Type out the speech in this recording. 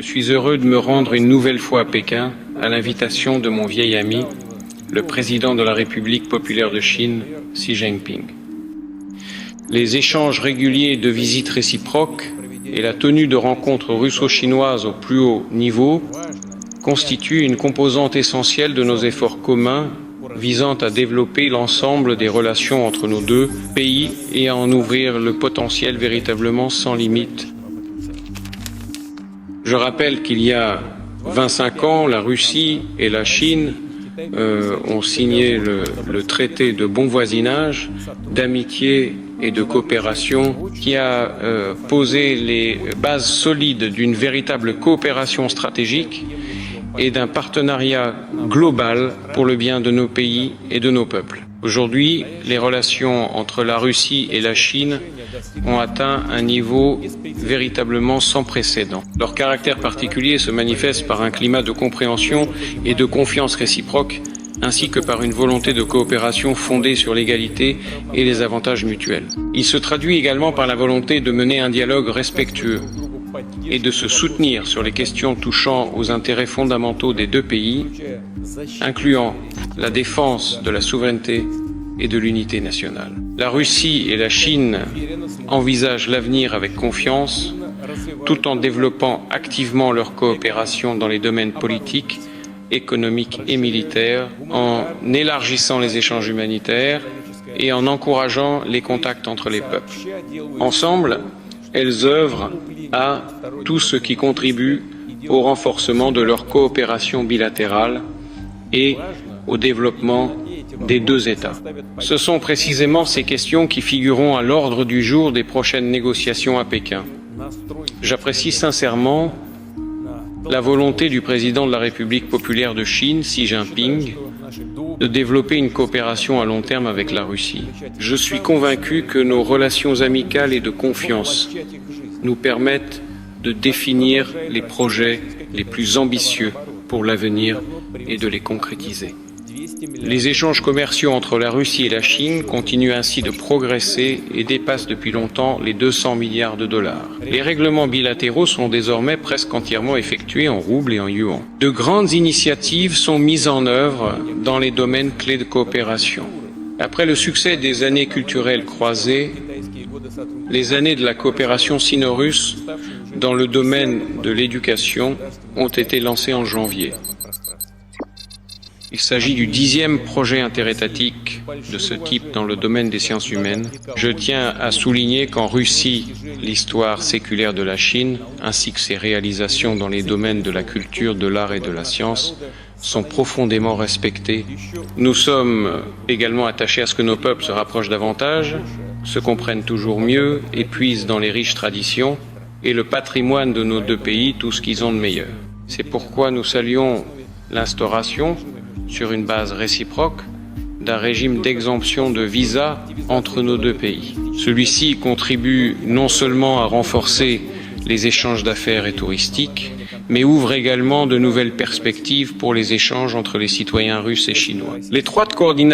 Je suis heureux de me rendre une nouvelle fois à Pékin à l'invitation de mon vieil ami, le président de la République populaire de Chine, Xi Jinping. Les échanges réguliers de visites réciproques et la tenue de rencontres russo-chinoises au plus haut niveau constituent une composante essentielle de nos efforts communs visant à développer l'ensemble des relations entre nos deux pays et à en ouvrir le potentiel véritablement sans limite. Je rappelle qu'il y a 25 ans, la Russie et la Chine ont signé le traité de bon voisinage, d'amitié et de coopération qui a posé les bases solides d'une véritable coopération stratégique et d'un partenariat global pour le bien de nos pays et de nos peuples. Aujourd'hui, les relations entre la Russie et la Chine ont atteint un niveau véritablement sans précédent. Leur caractère particulier se manifeste par un climat de compréhension et de confiance réciproque, ainsi que par une volonté de coopération fondée sur l'égalité et les avantages mutuels. Il se traduit également par la volonté de mener un dialogue respectueux et de se soutenir sur les questions touchant aux intérêts fondamentaux des deux pays, incluant la défense de la souveraineté et de l'unité nationale. La Russie et la Chine envisagent l'avenir avec confiance, tout en développant activement leur coopération dans les domaines politiques, économiques et militaires, en élargissant les échanges humanitaires et en encourageant les contacts entre les peuples. Ensemble, elles œuvrent à tout ce qui contribue au renforcement de leur coopération bilatérale et au développement des deux États. Ce sont précisément ces questions qui figureront à l'ordre du jour des prochaines négociations à Pékin. J'apprécie sincèrement la volonté du président de la République populaire de Chine, Xi Jinping, de développer une coopération à long terme avec la Russie. Je suis convaincu que nos relations amicales et de confiance nous permettent de définir les projets les plus ambitieux pour l'avenir et de les concrétiser. Les échanges commerciaux entre la Russie et la Chine continuent ainsi de progresser et dépassent depuis longtemps les 200 milliards de dollars. Les règlements bilatéraux sont désormais presque entièrement effectués en roubles et en yuan. De grandes initiatives sont mises en œuvre dans les domaines clés de coopération. Après le succès des années culturelles croisées, les années de la coopération sino-russe dans le domaine de l'éducation ont été lancées en janvier. Il s'agit du 10e projet interétatique de ce type dans le domaine des sciences humaines. Je tiens à souligner qu'en Russie, l'histoire séculaire de la Chine, ainsi que ses réalisations dans les domaines de la culture, de l'art et de la science, sont profondément respectées. Nous sommes également attachés à ce que nos peuples se rapprochent davantage, se comprennent toujours mieux et puisent dans les riches traditions et le patrimoine de nos deux pays tout ce qu'ils ont de meilleur. C'est pourquoi nous saluons l'instauration, sur une base réciproque, d'un régime d'exemption de visa entre nos deux pays. Celui-ci contribue non seulement à renforcer les échanges d'affaires et touristiques, mais ouvre également de nouvelles perspectives pour les échanges entre les citoyens russes et chinois. L'étroite coordination